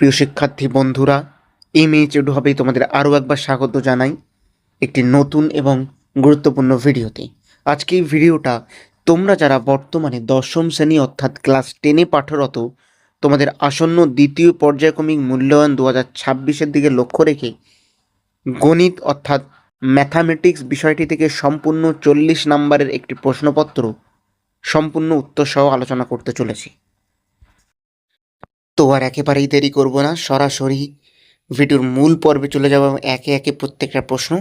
প্রিয় শিক্ষার্থী বন্ধুরা, এমএইচএডু হবে তোমাদের আরও একবার স্বাগত জানাই একটি নতুন এবং গুরুত্বপূর্ণ ভিডিওতে। আজকে এই ভিডিওটা তোমরা যারা বর্তমানে দশম শ্রেণী অর্থাৎ ক্লাস 10-এ পাঠরত, তোমাদের আসন্ন দ্বিতীয় পর্যায়ক্রমিক মূল্যায়ন 2026-এর দিকে লক্ষ্য রেখে গণিত অর্থাৎ ম্যাথামেটিক্স বিষয়টি থেকে সম্পূর্ণ 40 নম্বরের একটি প্রশ্নপত্র সম্পূর্ণ উত্তর সহ আলোচনা করতে চলেছি। তো আর একেবারেই দেরি করব না, সরাসরি ভিডিওর মূল পর্বে চলে যাব এবং একে একে প্রত্যেকটা প্রশ্ন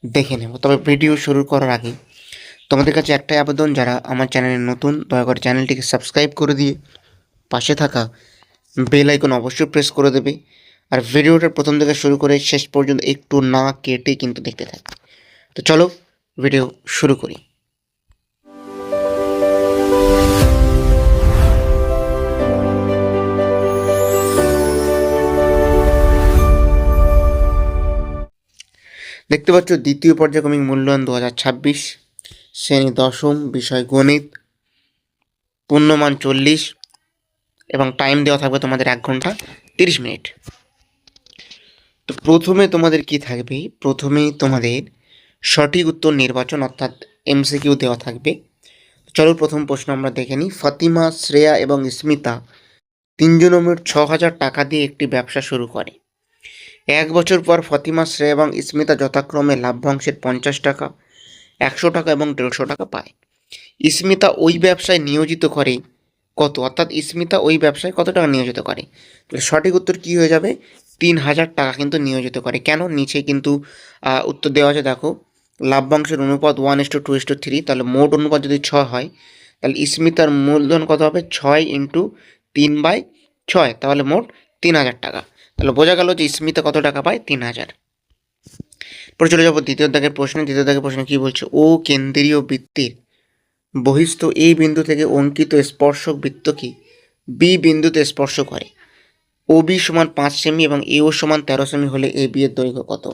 দেখে নেব। তবে ভিডিও শুরু করার আগে তোমাদের কাছে একটাই আবেদন, যারা আমার চ্যানেলে নতুন, দয়া করে চ্যানেলটিকে সাবস্ক্রাইব করে দিয়ে পাশে থাকা বেল আইকন অবশ্যই প্রেস করে দেবে। আর ভিডিওটা প্রথম থেকে শুরু করে শেষ পর্যন্ত একটু না কেটে কিন্তু দেখতে থাকবে। তো চলো ভিডিও শুরু করি। দেখতে পাচ্ছ দ্বিতীয় পর্যায়ক্রমিক মূল্যায়ন 2026, শ্রেণী দশম, বিষয় গণিত, পূর্ণমান 40 এবং টাইম দেওয়া থাকবে তোমাদের 1 ঘন্টা 30 মিনিট। তো প্রথমে তোমাদের কি থাকবে, প্রথমেই তোমাদের সঠিক উত্তর নির্বাচন অর্থাৎ এমসিকিউ দেওয়া থাকবে। চলো প্রথম প্রশ্ন আমরা দেখে নিই। ফাতিমা, শ্রেয়া এবং স্মিতা তিনজন মোট 6,000 টাকা দিয়ে একটি ব্যবসা শুরু করে। 1 বছর পর ফাতিমা, শ্রেয়া এবং স্মিতা যথাক্রমে লাভ্যাংশের 50 টাকা, 100 টাকা এবং 150 টাকা পায়। স্মিতা ওই ব্যবসায় নিয়োজিত করে কত, অর্থাৎ স্মিতা ওই ব্যবসায় কত টাকা নিয়োজিত করে? সঠিক উত্তর কি হয়ে যাবে? 3,000 টাকা কিন্তু নিয়োজিত করে। কেন? নিচে কিন্তু উত্তর দেওয়া আছে, দেখো লাভ্যাংশের অনুপাত 1:2:3, তাহলে মোট অনুপাত যদি 6 হয় তাহলে স্মিতার মূলধন কত হবে? 6 × 3/6, তাহলে মোট 3,000 টাকা। তাহলে বোঝা গেল যে স্মিতা কত টাকা পায়? 3,000। পরে চলে যাবো দ্বিতীয় দাগের প্রশ্নে। দ্বিতীয় দাগের প্রশ্নে কী বলছে? ও কেন্দ্রীয় বৃত্তের বহিস্থ এই বিন্দু থেকে অঙ্কিত স্পর্শক বৃত্তকে বি বিন্দুতে স্পর্শ করে। ও বি সমান 5 সেমি এবং এও সমান 13 সেমি হলে এ বি এর দৈর্ঘ্য কত?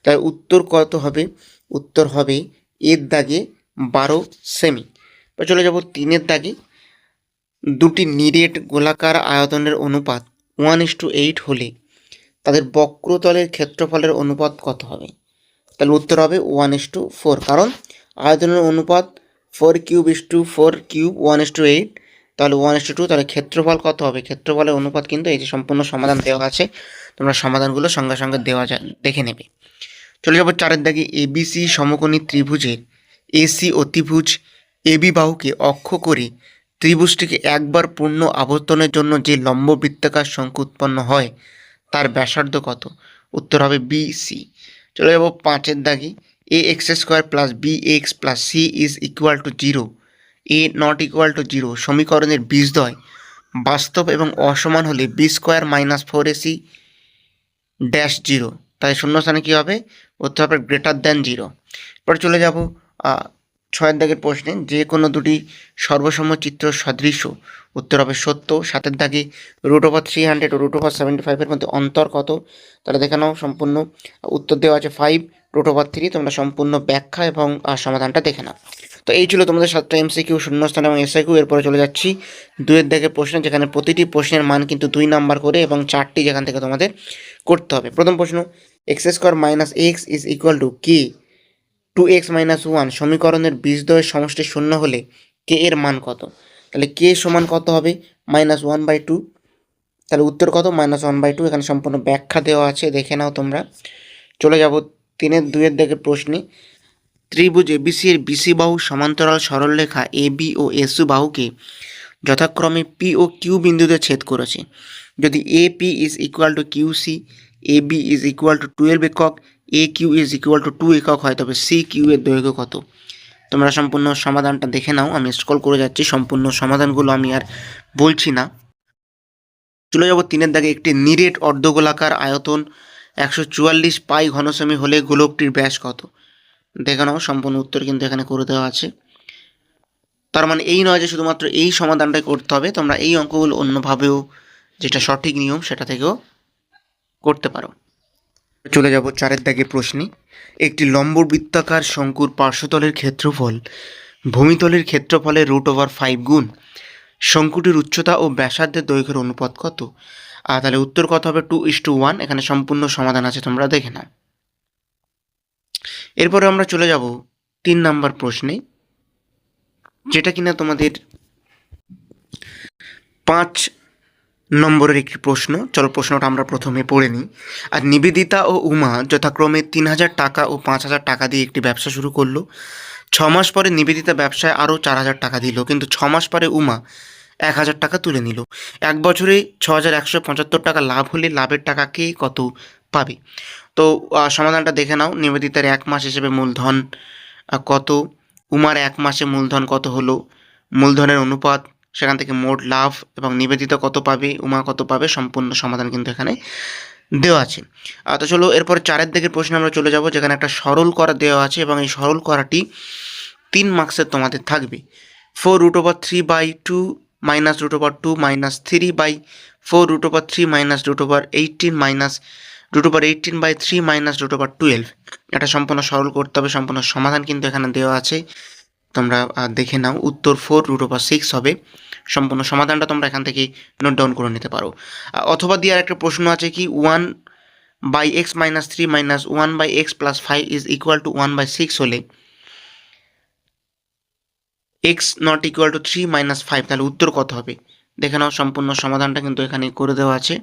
তাই উত্তর কত হবে? উত্তর হবে এর দাগে 12 সেমি। এবার চলে যাব 3-এর দাগে। দুটি নিরেট গোলাকার আয়তনের অনুপাত 1:8 হলে তাদের বক্রতলের ক্ষেত্রফলের অনুপাত কত হবে? তাহলে উত্তর হবে 1:4, কারণ আয়তনের অনুপাত 4³ 1:8, তাহলে 1:2, তাহলে ক্ষেত্রফল কত হবে? ক্ষেত্রফলের অনুপাত কিন্তু এই যে সম্পূর্ণ সমাধান দেওয়া আছে, তোমরা সমাধানগুলো সঙ্গে সঙ্গে দেখে নেবে। চলে যাবো 4-এর দাগে। এবিসি সমকোণী ত্রিভুজের এসি অতিভুজ এবি বাহুকে অক্ষ করে ত্রিভুজটিকে একবার পূর্ণ আবর্তনের জন্য যে লম্ব বৃত্তাকার শঙ্কু উৎপন্ন হয় তার ব্যাসার্ধ কত? উত্তর হবে বিসি। চলে যাব 5-এর দাগে। ax² + bx + c = 0, a ≠ 0 সমীকরণের বীজদ্বয় বাস্তব এবং অসমান হলে b² - 4ac - 0, তাই শূন্যস্থানে কী হবে? উত্তর হবে >0। পরে চলে যাব 6-এর দাগের প্রশ্নে। যে কোনো দুটি সর্বসমচিত্র সদৃশ্য, উত্তর হবে সত্য। 7-এর দাগে √300 ও √75 মধ্যে অন্তর কত? তাহলে দেখে নাও, সম্পূর্ণ উত্তর দেওয়া আছে 5 √3। তোমরা সম্পূর্ণ ব্যাখ্যা এবং সমাধানটা দেখে নাও। তো এই ছিল তোমাদের 7টা এমসিকিউ, শূন্যস্থান এবং এসআইকিউ। এরপরে চলে যাচ্ছি 2-এর দাগের প্রশ্ন, যেখানে প্রতিটি প্রশ্নের মান কিন্তু 2 নাম্বার করে এবং 4টি যেখান থেকে তোমাদের করতে হবে। প্রথম প্রশ্ন, x² - x = k 2x - 1 সমীকরণের বীজদ্বয়ের সমষ্টি 0 হলে k এর মান কত? তাহলে k সমান কত হবে? -1/2। তাহলে উত্তর কত? -1/2। এখানে সম্পূর্ণ ব্যাখ্যা দেওয়া আছে, দেখে নাও তোমরা। চলে যাব 3-2-এর দাগের প্রশ্নে। ত্রিভুজ এবিসি এর বিসি বাহু সমান্তরাল সরলরেখা এবি ও এসু বাহুকে যথাক্রমে পি ও কিউ বিন্দুতে ছেদ করেছে। যদি AP = QC, AB = 12 একক, AQ = 2 একক হয়, তবে CQ এর দৈর্ঘ্য কত? তোমরা সম্পূর্ণ সমাধানটা দেখে নাও। আমি স্ক্রল করে যাচ্ছি, সম্পূর্ণ সমাধানগুলো আমি আর বলছি না। চলে যাব 3-এর দাগে। একটি নিরেট অর্ধগোলাকার আয়তন 144 পাই ঘনসেমি হলে গোলকটির ব্যাস কত? দেখে নাও, সম্পূর্ণ উত্তর কিন্তু এখানে করে দেওয়া আছে। তার মানে এই নয় যে শুধুমাত্র এই সমাধানটাই করতে হবে, তোমরা এই অঙ্কগুলো অন্যভাবেও, যেটা সঠিক নিয়ম সেটা থেকেও করতে পারো। চলে যাব 4-এর দাগের প্রশ্নে। একটি লম্ব বৃত্তাকার শঙ্কুর পার্শ্বতলের ক্ষেত্রফল ভূমিতলের ক্ষেত্রফলের √5 গুণ। শঙ্কুটির উচ্চতা ও ব্যাসার্ধের দৈর্ঘ্যের অনুপাত কত? তাহলে উত্তর কত হবে 2:1, এখানে সম্পূর্ণ সমাধান আছে, তোমরা দেখে নাও। এরপরে আমরা চলে যাব 3 নম্বর প্রশ্নে, যেটা কিনা তোমাদের 5 নম্বরের একটি প্রশ্ন। চলো প্রশ্নটা আমরা প্রথমে পড়ে নিই। আর নিবেদিতা ও উমা যথাক্রমে 3,000 টাকা ও 5,000 টাকা দিয়ে একটি ব্যবসা শুরু করলো। 6 মাস পরে নিবেদিতা ব্যবসায় আরও 4,000 টাকা দিল, কিন্তু 6 মাস পরে উমা 1,000 টাকা তুলে নিল। 1 বছরে 6,175 টাকা লাভ হলে লাভের টাকা কে কত পাবে? তো সমাধানটা দেখে নাও। নিবেদিতার 1 মাস হিসেবে মূলধন কত, উমার 1 মাসে মূলধন কত হলো, মূলধনের অনুপাত, সেখান থেকে মোট লাভ এবং নিবেদিতা কত পাবে, উমা কত পাবে, সম্পূর্ণ সমাধান কিন্তু এখানে দেওয়া আছে। তো চলো এরপর 4 দিকের প্রশ্নে আমরা চলে যাব, যেখানে একটা সরল করা দেওয়া আছে এবং এই সরল করাটি 3 মার্কসের তোমাদের থাকবে। 4√3/2 minus √2 minus 3/4 √3 minus √18 minus √18/3 minus √12। এটা সম্পূর্ণ সরল করতে হবে, সম্পূর্ণ সমাধান কিন্তু এখানে দেওয়া আছে, তোমরা দেখে নাও। উত্তর 4√6 হবে। সম্পূর্ণ সমাধানটা তোমরা এখান থেকে নোট ডাউন করে নিতে পারো। অথবা দিয়ে আর একটা প্রশ্ন আছে কি, 1/x minus 3 minus 1/x plus 5 is equal to 1/6 হলে x not equal to 3 minus 5, তাহলে উত্তর কত হবে? দেখে নাও, সম্পূর্ণ সমাধানটা কিন্তু এখানে করে দেওয়া আছে।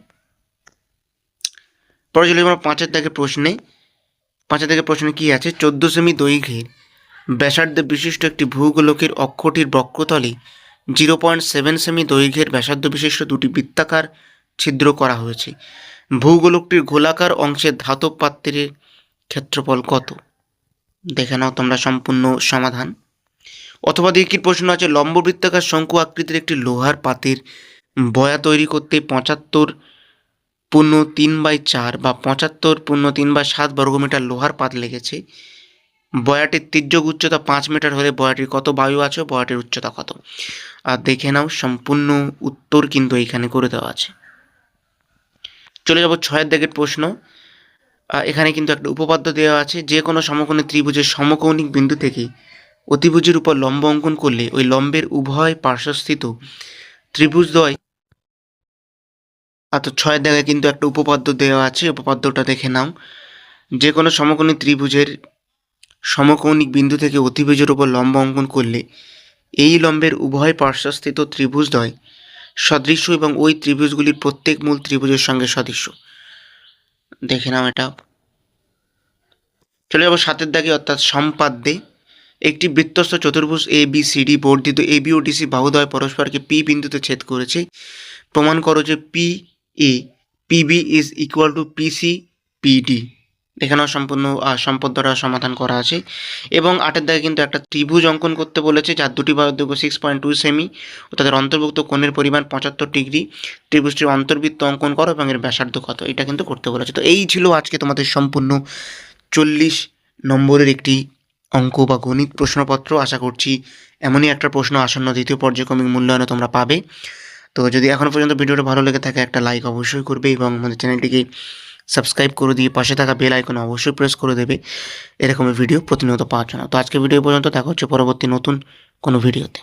পরে চলে আমরা 5 দাগের প্রশ্নে। 5 দাগের প্রশ্নে কি আছে, 14 সেমি দৈর্ঘ্যের ব্যাসার্ধ বিশিষ্ট একটি ভূগোলকের অক্ষটির বক্রতলে 0.7 সেমি দৈর্ঘ্যের ব্যাসার্ধ বিশিষ্ট দুটি বৃত্তাকার ছিদ্র করা হয়েছে। ভূগোলকটির গোলাকার অংশের ধাতব পাত্রের ক্ষেত্রফল কত? দেখে নাও তোমরা সম্পূর্ণ সমাধান। অথবা দিকির প্রশ্ন আছে, লম্ব বৃত্তাকার শঙ্কু আকৃতির একটি লোহার পাতের বয়া তৈরি করতে 75.3/4 বা 75.3/7 বর্গমিটার লোহার পাত লেগেছে। বয়াটির তির্যক উচ্চতা 5 মিটার হলে বয়াটির কত বায়ু আছে, বয়াটির উচ্চতা কত? আর দেখে নাও, সম্পূর্ণ উত্তর কিন্তু এইখানে করে দেওয়া আছে। চলে যাব 6 দাগের প্রশ্ন। এখানে কিন্তু একটা উপপাদ্য দেওয়া আছে, যে কোনো সমকোণী ত্রিভুজের সমকৌণিক বিন্দু থেকে অতিভুজের উপর লম্ব অঙ্কন করলে ওই লম্বের উভয় পার্শ্বস্থিত ত্রিভুজদ্বয়। তো 6 দাগে কিন্তু একটা উপপাদ্য দেওয়া আছে, উপপাদ্যটা দেখে নাও। যে কোনো সমকোণী ত্রিভুজের সমকৌণিক বিন্দু থেকে অতিভুজের উপর লম্ব অঙ্কন করলে এই লম্বের উভয় পার্শ্বস্থিত ত্রিভুজদ্বয় সদৃশ্য এবং ওই ত্রিভুজগুলির প্রত্যেক মূল ত্রিভুজের সঙ্গে সদৃশ্য। দেখে নাও এটা। চলে যাবো 7 দাগে, অর্থাৎ সম্পাদ্যে। একটি বৃত্তস্থ চতুর্ভুজ ABCD বর্ধিত AB ও DC বাহুদ্বয় পরস্পরকে P বিন্দুতে ছেদ করেছে। প্রমাণ করো যে PA PB is equal to PC PD। এখানেও সম্পূর্ণ সম্পদ দ্বারা সমাধান করা আছে। এবং 8 দাগে কিন্তু একটা ত্রিভুজ অঙ্কন করতে বলেছে, যার দুটি বাহুর দৈর্ঘ্য 6.2 সেমি ও তাদের অন্তর্ভুক্ত কোণের পরিমাণ 75 ডিগ্রি। ত্রিভুজটির অন্তর্বৃত্ত অঙ্কন করো এবং এর ব্যাসার্ধ কত, এটা কিন্তু করতে বলেছে। তো এই ছিল আজকে তোমাদের সম্পূর্ণ 40 নম্বরের একটি অঙ্ক বা গণিত প্রশ্নপত্র। আশা করছি এমনই একটা প্রশ্ন আসন্ন দ্বিতীয় পর্যায়ক্রমিক মূল্যায়নে তোমরা পাবে। তো যদি এখনও পর্যন্ত ভিডিওটা ভালো লেগে থাকে, একটা লাইক অবশ্যই করবে এবং আমাদের চ্যানেলটিকে সাবস্ক্রাইব করে দিয়ে পাশে থাকা বেল আইকন অবশ্যই প্রেস করে দেবে এরকমের ভিডিও প্রতিনিয়ত পাওয়ার জন্য। তো আজকে ভিডিও পর্যন্ত, দেখা হচ্ছে পরবর্তী নতুন কোনো ভিডিওতে।